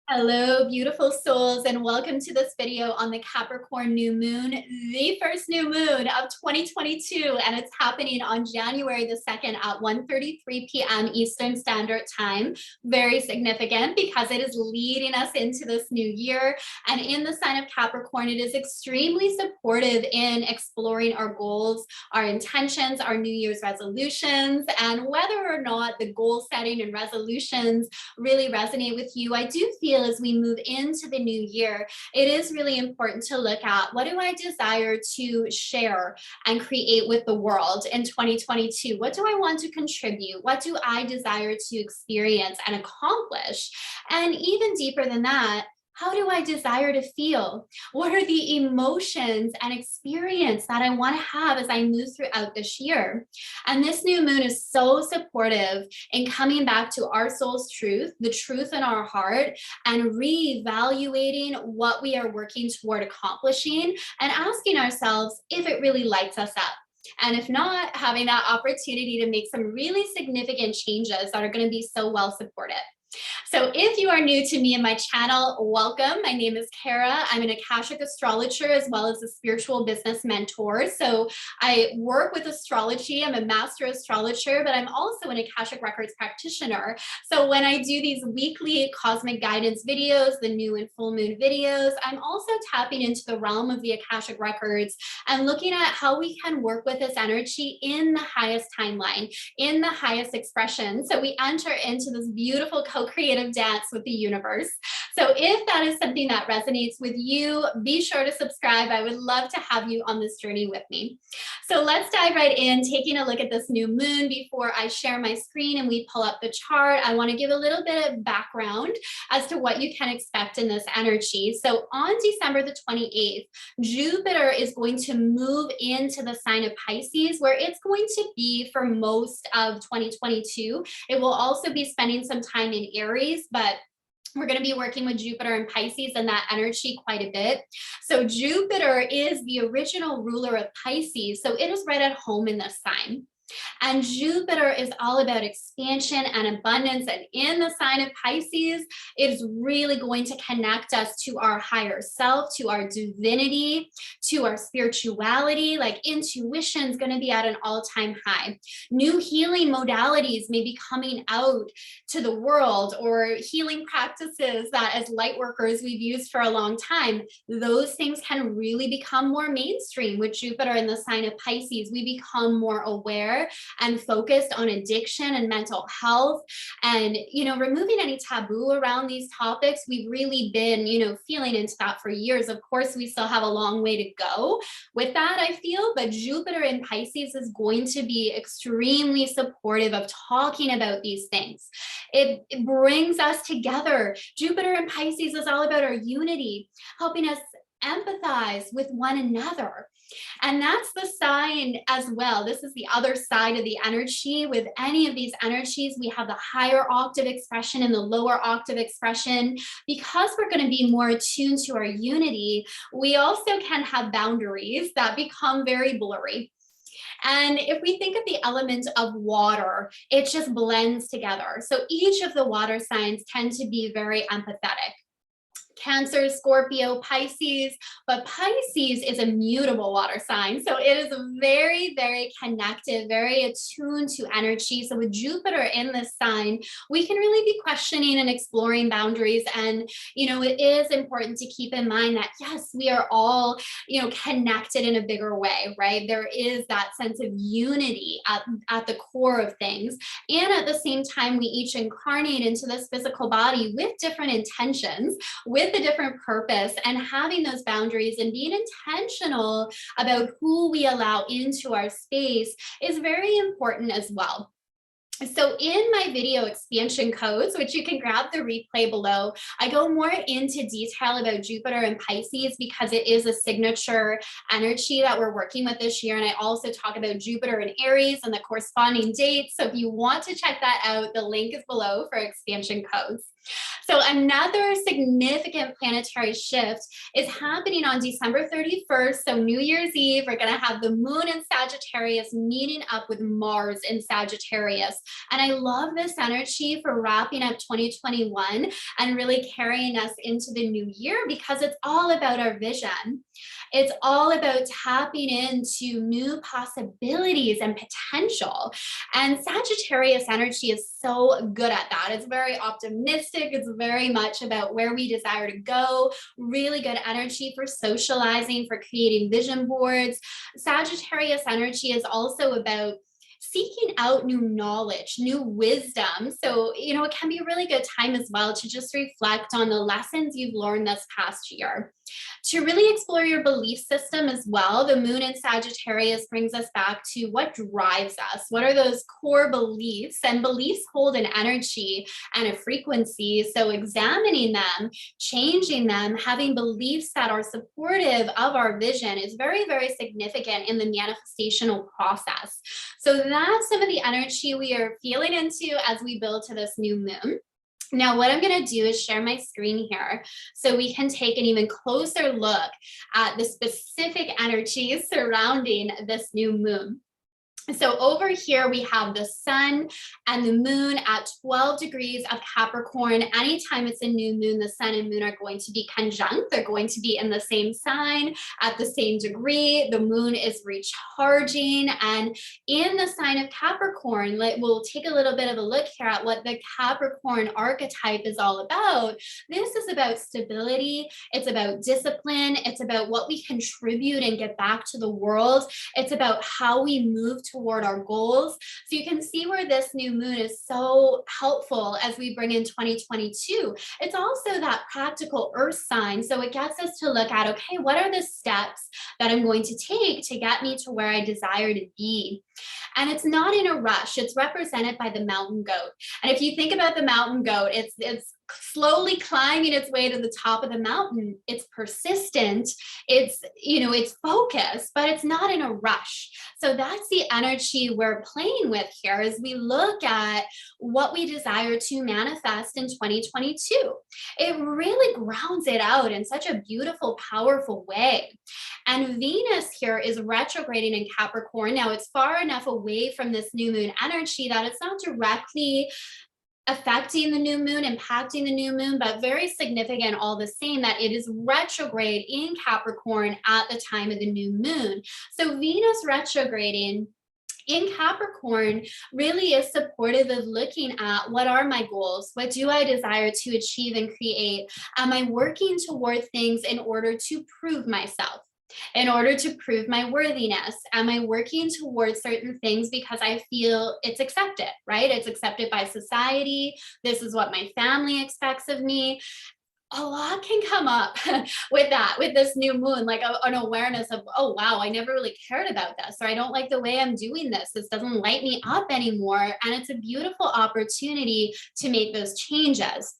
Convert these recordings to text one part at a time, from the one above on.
Hello, beautiful souls, and welcome to this video on the Capricorn New Moon, the first new moon of 2022, and it's happening on January the 2nd at 1:33 p.m. Eastern Standard Time. Very significant because it is leading us into this new year, and in the sign of Capricorn, it is extremely supportive in exploring our goals, our intentions, our New Year's resolutions, and whether or not the goal setting and resolutions really resonate with you. I do feel as we move into the new year, it is really important to look at what do I desire to share and create with the world in 2022? What do I want to contribute? What do I desire to experience and accomplish? And even deeper than that, how do I desire to feel? What are the emotions and experience that I want to have as I move throughout this year? And this new moon is so supportive in coming back to our soul's truth, the truth in our heart, and reevaluating what we are working toward accomplishing and asking ourselves if it really lights us up. And if not, having that opportunity to make some really significant changes that are going to be so well supported. So if you are new to me and my channel, welcome. My name is Kara. I'm an Akashic astrologer as well as a spiritual business mentor. So I work with astrology. I'm a master astrologer, but I'm also an Akashic Records practitioner. So when I do these weekly cosmic guidance videos, the new and full moon videos, I'm also tapping into the realm of the Akashic Records and looking at how we can work with this energy in the highest timeline, in the highest expression. So we enter into this beautiful co-creative dance with the universe. So if that is something that resonates with you, be sure to subscribe. I would love to have you on this journey with me. So let's dive right in, taking a look at this new moon. Before I share my screen and we pull up the chart, I want to give a little bit of background as to what you can expect in this energy. So on December the 28th, Jupiter is going to move into the sign of Pisces, where it's going to be for most of 2022. It will also be spending some time in Aries, but we're going to be working with Jupiter and Pisces and that energy quite a bit. So Jupiter is the original ruler of Pisces, so it is right at home in this sign. And Jupiter is all about expansion and abundance. And in the sign of Pisces, it is really going to connect us to our higher self, to our divinity, to our spirituality. Like intuition is going to be at an all-time high. New healing modalities may be coming out to the world, or healing practices that as light workers we've used for a long time. Those things can really become more mainstream with Jupiter in the sign of Pisces. We become more aware and focused on addiction and mental health, and removing any taboo around these topics. We've really been feeling into that for years. Of course, we still have a long way to go with that, I feel, but Jupiter in Pisces is going to be extremely supportive of talking about these things. It brings us together. Jupiter in Pisces is all about our unity, helping us empathize with one another. And that's the sign as well. This is the other side of the energy. With any of these energies, we have the higher octave expression and the lower octave expression. Because we're going to be more attuned to our unity, we also can have boundaries that become very blurry. And if we think of the element of water, it just blends together. So each of the water signs tend to be very empathetic. Cancer, Scorpio, Pisces, but Pisces is a mutable water sign. So it is very, very connected, very attuned to energy. So with Jupiter in this sign, we can really be questioning and exploring boundaries. And, it is important to keep in mind that, yes, we are all, connected in a bigger way, right? There is that sense of unity at the core of things. And at the same time, we each incarnate into this physical body with different intentions, with a different purpose, and having those boundaries and being intentional about who we allow into our space is very important as well. So in my video expansion codes, which you can grab the replay below, I go more into detail about Jupiter and Pisces because it is a signature energy that we're working with this year. And I also talk about Jupiter and Aries and the corresponding dates. So if you want to check that out, the link is below for expansion codes. So another significant planetary shift is happening on December 31st. So New Year's Eve, we're going to have the moon in Sagittarius meeting up with Mars in Sagittarius. And I love this energy for wrapping up 2021 and really carrying us into the new year, because it's all about our vision. It's all about tapping into new possibilities and potential. And Sagittarius energy is so good at that. It's very optimistic. It's very much about where we desire to go. Really good energy for socializing, for creating vision boards. Sagittarius energy is also about seeking out new knowledge, new wisdom. So, it can be a really good time as well to just reflect on the lessons you've learned this past year. To really explore your belief system as well, the moon in Sagittarius brings us back to what drives us. What are those core beliefs? And beliefs hold an energy and a frequency. So examining them, changing them, having beliefs that are supportive of our vision is very, very significant in the manifestational process. So that's some of the energy we are feeling into as we build to this new moon. Now, what I'm going to do is share my screen here so we can take an even closer look at the specific energies surrounding this new moon. So over here, we have the sun and the moon at 12 degrees of Capricorn. Anytime it's a new moon, the sun and moon are going to be conjunct. They're going to be in the same sign at the same degree. The moon is recharging. And in the sign of Capricorn, we'll take a little bit of a look here at what the Capricorn archetype is all about. This is about stability. It's about discipline. It's about what we contribute and get back to the world. It's about how we move toward our goals. So you can see where this new moon is so helpful as we bring in 2022. It's also that practical earth sign. So it gets us to look at, okay, what are the steps that I'm going to take to get me to where I desire to be? And it's not in a rush. It's represented by the mountain goat. And if you think about the mountain goat, it's slowly climbing its way to the top of the mountain. It's persistent, it's focused, but it's not in a rush. So that's the energy we're playing with here as we look at what we desire to manifest in 2022. It really grounds it out in such a beautiful, powerful way. And Venus here is retrograding in Capricorn. Now it's far enough away from this new moon energy that it's not directly affecting the new moon, impacting the new moon, but very significant all the same that it is retrograde in Capricorn at the time of the new moon. So Venus retrograding in Capricorn really is supportive of looking at what are my goals? What do I desire to achieve and create? Am I working toward things in order to prove myself? In order to prove my worthiness? Am I working towards certain things because I feel it's accepted, right? It's accepted by society. This is what my family expects of me. A lot can come up with this new moon, like an awareness of, oh, wow, I never really cared about this, or I don't like the way I'm doing this. This doesn't light me up anymore. And it's a beautiful opportunity to make those changes.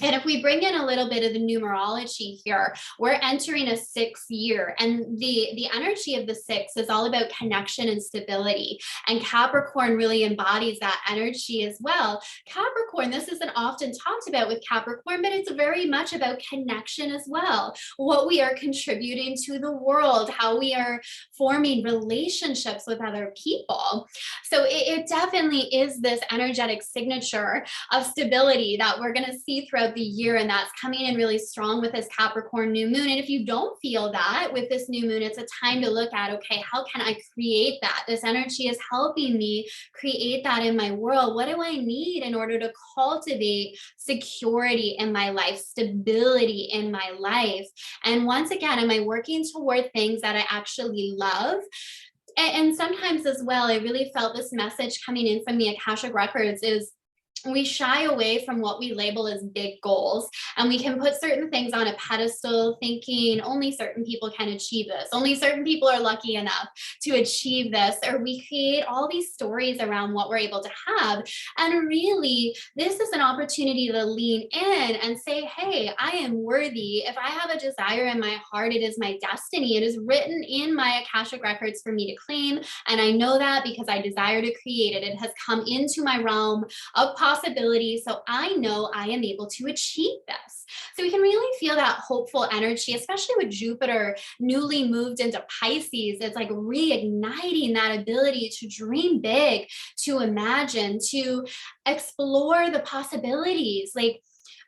And if we bring in a little bit of the numerology here, we're entering a 6th year, and the energy of the 6 is all about connection and stability. And Capricorn really embodies that energy as well. Capricorn, this isn't often talked about with Capricorn, but it's very much about connection as well. What we are contributing to the world, how we are forming relationships with other people. So it definitely is this energetic signature of stability that we're going to see throughout the year, and that's coming in really strong with this Capricorn new moon. And if you don't feel that with this new moon, it's a time to look at, okay, how can I create that? This energy is helping me create that in my world. What do I need in order to cultivate security in my life, stability in my life? And once again, am I working toward things that I actually love? And sometimes as well, I really felt this message coming in from the Akashic Records is we shy away from what we label as big goals, and we can put certain things on a pedestal thinking only certain people can achieve this, only certain people are lucky enough to achieve this, or we create all these stories around what we're able to have. And really, this is an opportunity to lean in and say, hey, I am worthy. If I have a desire in my heart, it is my destiny. It is written in my Akashic Records for me to claim, and I know that because I desire to create it. It has come into my realm of possibility. So I know I am able to achieve this. So we can really feel that hopeful energy, especially with Jupiter newly moved into Pisces. It's like reigniting that ability to dream big, to imagine, to explore the possibilities. Like,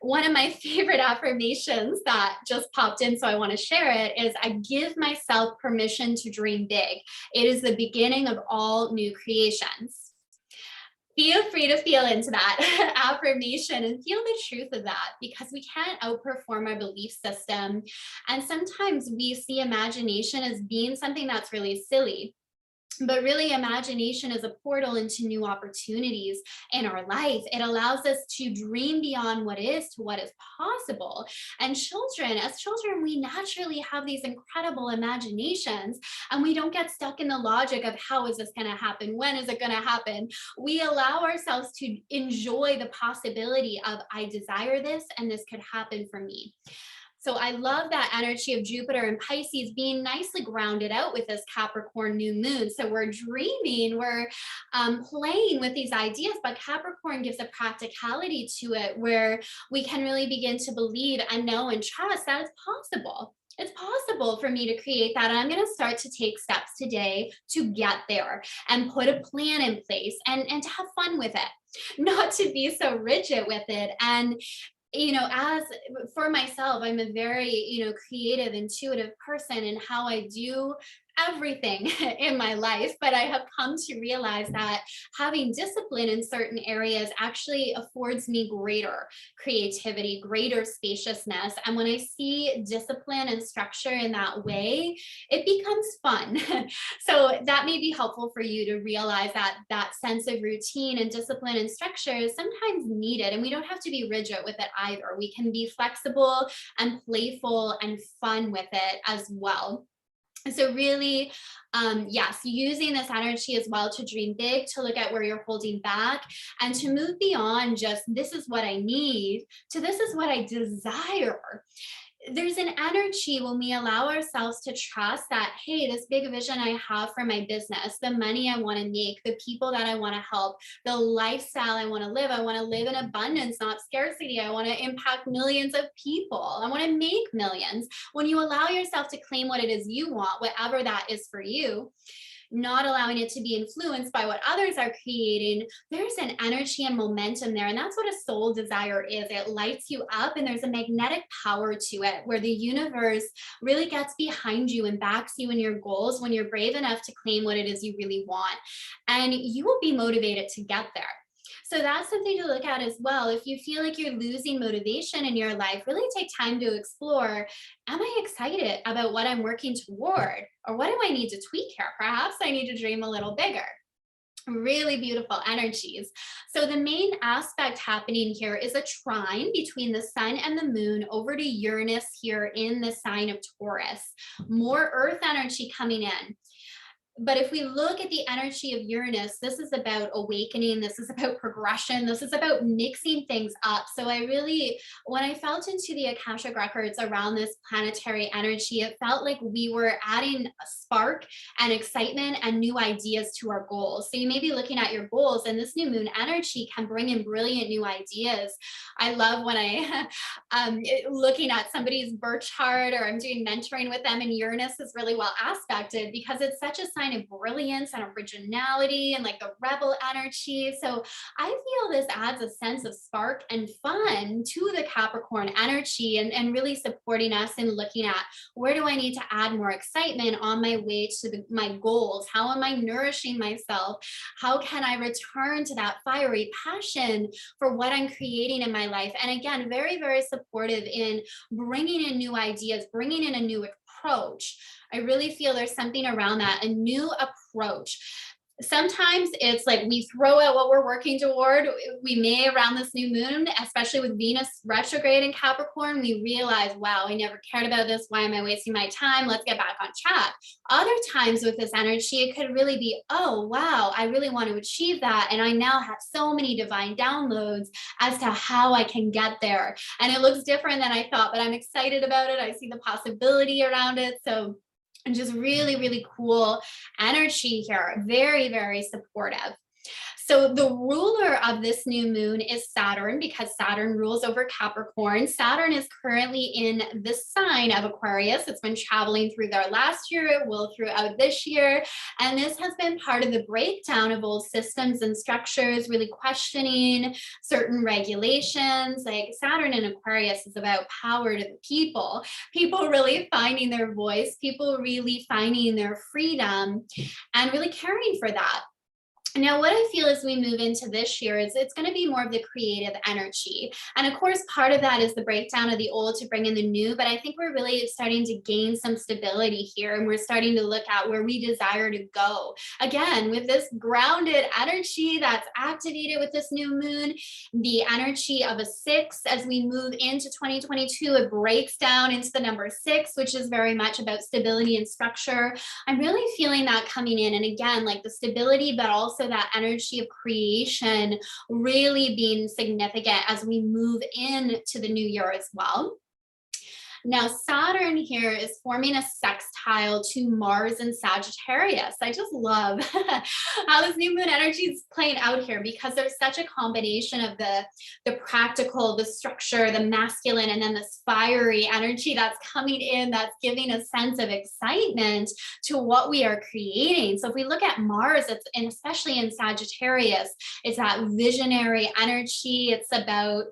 one of my favorite affirmations that just popped in, so I want to share it, is I give myself permission to dream big. It is the beginning of all new creations. Feel free to feel into that affirmation and feel the truth of that, because we can't outperform our belief system. And sometimes we see imagination as being something that's really silly. But really, imagination is a portal into new opportunities in our life. It allows us to dream beyond what is to what is possible. And as children, we naturally have these incredible imaginations, and we don't get stuck in the logic of how is this going to happen? When is it going to happen? We allow ourselves to enjoy the possibility of, I desire this, and this could happen for me. So I love that energy of Jupiter and Pisces being nicely grounded out with this Capricorn new moon. So we're dreaming, we're playing with these ideas, but Capricorn gives a practicality to it where we can really begin to believe and know and trust that it's possible. It's possible for me to create that. And I'm going to start to take steps today to get there and put a plan in place and to have fun with it, not to be so rigid with it. And as for myself, I'm a very, creative, intuitive person in how I do everything in my life. But I have come to realize that having discipline in certain areas actually affords me greater creativity, greater spaciousness. And when I see discipline and structure in that way, it becomes fun. So that may be helpful for you to realize that that sense of routine and discipline and structure is sometimes needed. And we don't have to be rigid with it either. We can be flexible and playful and fun with it as well. So really, yes, using this energy as well to dream big, to look at where you're holding back, and to move beyond just this is what I need to this is what I desire. There's an energy when we allow ourselves to trust that, hey, this big vision I have for my business, the money I want to make, the people that I want to help, the lifestyle I want to live in abundance, not scarcity. I want to impact millions of people. I want to make millions. When you allow yourself to claim what it is you want, whatever that is for you, not allowing it to be influenced by what others are creating, there's an energy and momentum there. And that's what a soul desire is. It lights you up, and there's a magnetic power to it where the universe really gets behind you and backs you in your goals when you're brave enough to claim what it is you really want. And you will be motivated to get there. So that's something to look at as well. If you feel like you're losing motivation in your life, really take time to explore, am I excited about what I'm working toward? Or what do I need to tweak here? Perhaps I need to dream a little bigger. Really beautiful energies. So the main aspect happening here is a trine between the sun and the moon over to Uranus here in the sign of Taurus. More earth energy coming in. But if we look at the energy of Uranus, this is about awakening. This is about progression. This is about mixing things up. So when I felt into the Akashic records around this planetary energy, it felt like we were adding a spark and excitement and new ideas to our goals. So you may be looking at your goals, and this new moon energy can bring in brilliant new ideas. I love when looking at somebody's birth chart, or I'm doing mentoring with them, and Uranus is really well aspected because it's such a sign of brilliance and originality and like the rebel energy. So I feel this adds a sense of spark and fun to the Capricorn energy, and really supporting us in looking at, where do I need to add more excitement on my way to my goals? How am I nourishing myself? How can I return to that fiery passion for what I'm creating in my life? And again, very, very supportive in bringing in new ideas, bringing in a new approach. I really feel there's something around that, a new approach. Sometimes it's like we throw out what we're working toward. We may, around this new moon, especially with Venus retrograde in Capricorn, we realize, wow, I never cared about this. Why am I wasting my time? Let's get back on track. Other times with this energy, it could really be, oh, wow, I really want to achieve that. And I now have so many divine downloads as to how I can get there. And it looks different than I thought, but I'm excited about it. I see the possibility around it. So, and just really, really cool energy here. Very, very supportive. So the ruler of this new moon is Saturn, because Saturn rules over Capricorn. Saturn is currently in the sign of Aquarius. It's been traveling through there last year, it will throughout this year. And this has been part of the breakdown of old systems and structures, really questioning certain regulations. Like Saturn in Aquarius is about power to the people, people really finding their voice, people really finding their freedom and really caring for that. Now, what I feel as we move into this year is it's going to be more of the creative energy. And of course, part of that is the breakdown of the old to bring in the new. But I think we're really starting to gain some stability here. And we're starting to look at where we desire to go. Again, with this grounded energy that's activated with this new moon, the energy of a 6, as we move into 2022, it breaks down into the number 6, which is very much about stability and structure. I'm really feeling that coming in. And again, like the stability, but also that energy of creation really being significant as we move into the new year as well. Now, Saturn here is forming a sextile to Mars and Sagittarius. I just love how this new moon energy is playing out here, because there's such a combination of the practical, the structure, the masculine, and then this fiery energy that's coming in, that's giving a sense of excitement to what we are creating. So if we look at Mars, and especially in Sagittarius, it's that visionary energy. It's about,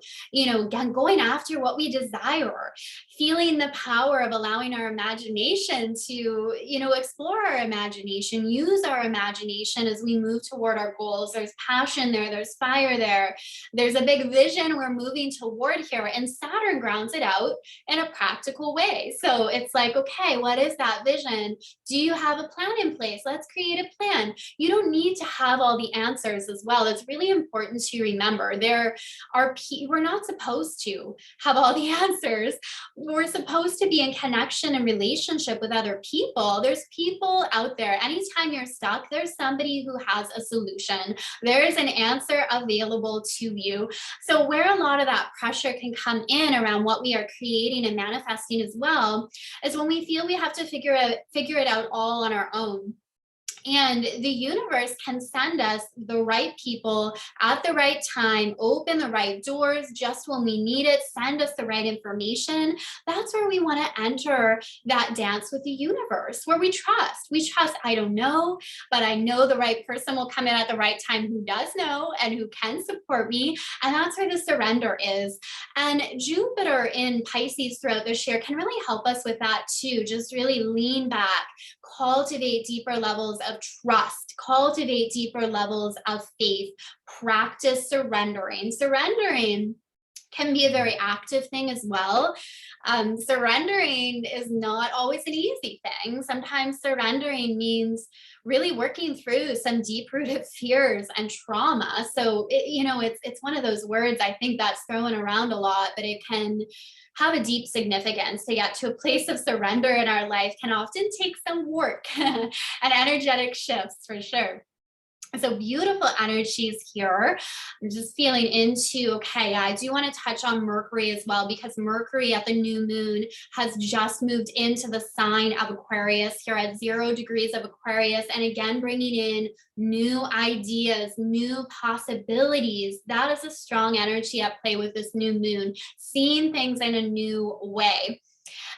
going after what we desire, feeling the power of allowing our imagination to, explore our imagination, use our imagination as we move toward our goals. There's passion there, there's fire there, there's a big vision we're moving toward here. And Saturn grounds it out in a practical way. So it's like, okay, what is that vision? Do you have a plan in place? Let's create a plan. You don't need to have all the answers as well. It's really important to remember we're not supposed to have all the answers. We're supposed to be in connection and relationship with other people. There's people out there. Anytime you're stuck, there's somebody who has a solution. There is an answer available to you. So where a lot of that pressure can come in around what we are creating and manifesting as well is when we feel we have to figure it out all on our own. And the universe can send us the right people at the right time, open the right doors just when we need it, send us the right information. That's where we want to enter that dance with the universe, where we trust. We trust, I don't know, but I know the right person will come in at the right time who does know and who can support me. And that's where the surrender is. And Jupiter in Pisces throughout this year can really help us with that too. Just really lean back, cultivate deeper levels of trust, cultivate deeper levels of faith, practice surrendering. Surrendering can be a very active thing as well. Surrendering is not always an easy thing. Sometimes surrendering means really working through some deep-rooted fears and trauma. So, it's one of those words I think that's thrown around a lot, but it can have a deep significance. To get to a place of surrender in our life can often take some work and energetic shifts for sure. So beautiful energies here. I'm just feeling into, okay, I do want to touch on Mercury as well, because Mercury at the new moon has just moved into the sign of Aquarius here at 0 degrees of Aquarius. And again, bringing in new ideas, new possibilities. That is a strong energy at play with this new moon, seeing things in a new way.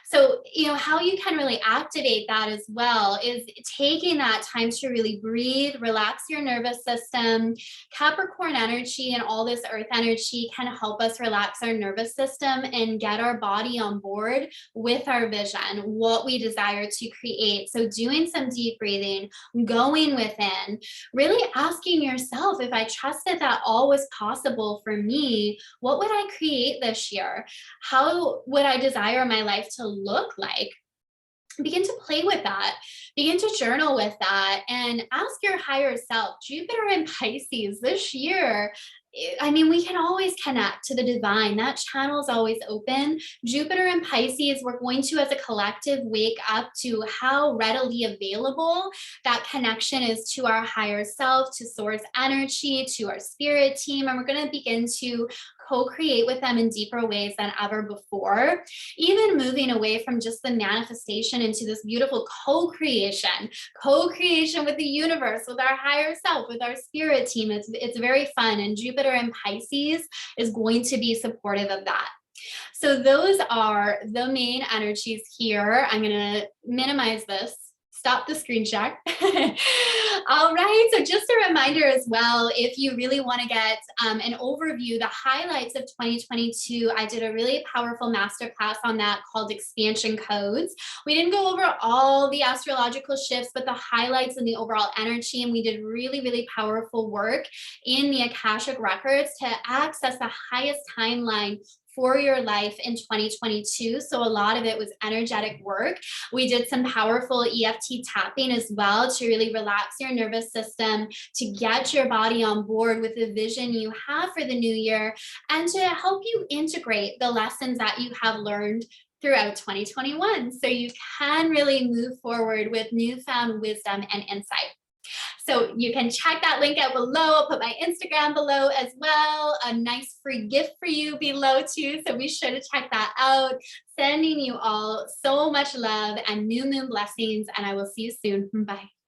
So, how you can really activate that as well is taking that time to really breathe, relax your nervous system. Capricorn energy and all this earth energy can help us relax our nervous system and get our body on board with our vision, what we desire to create. So doing some deep breathing, going within, really asking yourself, if I trusted that all was possible for me, what would I create this year? How would I desire my life to look like? Begin to play with that, begin to journal with that, and ask your higher self. Jupiter in Pisces this year I mean, we can always connect to the divine. That channel is always open. Jupiter and Pisces, we're going to, as a collective, wake up to how readily available that connection is to our higher self, to source energy, to our spirit team. And we're going to begin to co-create with them in deeper ways than ever before, even moving away from just the manifestation into this beautiful co-creation with the universe, with our higher self, with our spirit team. It's very fun. And Jupiter and Pisces is going to be supportive of that. So those are the main energies here. I'm going to minimize this. Stop the screen share. All right, so just a reminder as well, if you really want to get an overview, the highlights of 2022, I did a really powerful masterclass on that called Expansion Codes. We didn't go over all the astrological shifts, but the highlights and the overall energy, and we did really, really powerful work in the Akashic Records to access the highest timeline for your life in 2022. So a lot of it was energetic work. We did some powerful EFT tapping as well to really relax your nervous system, to get your body on board with the vision you have for the new year, and to help you integrate the lessons that you have learned throughout 2021. So you can really move forward with newfound wisdom and insight. So you can check that link out below. I'll put my Instagram below as well. A nice free gift for you below too. So be sure to check that out. Sending you all so much love and new moon blessings. And I will see you soon. Bye.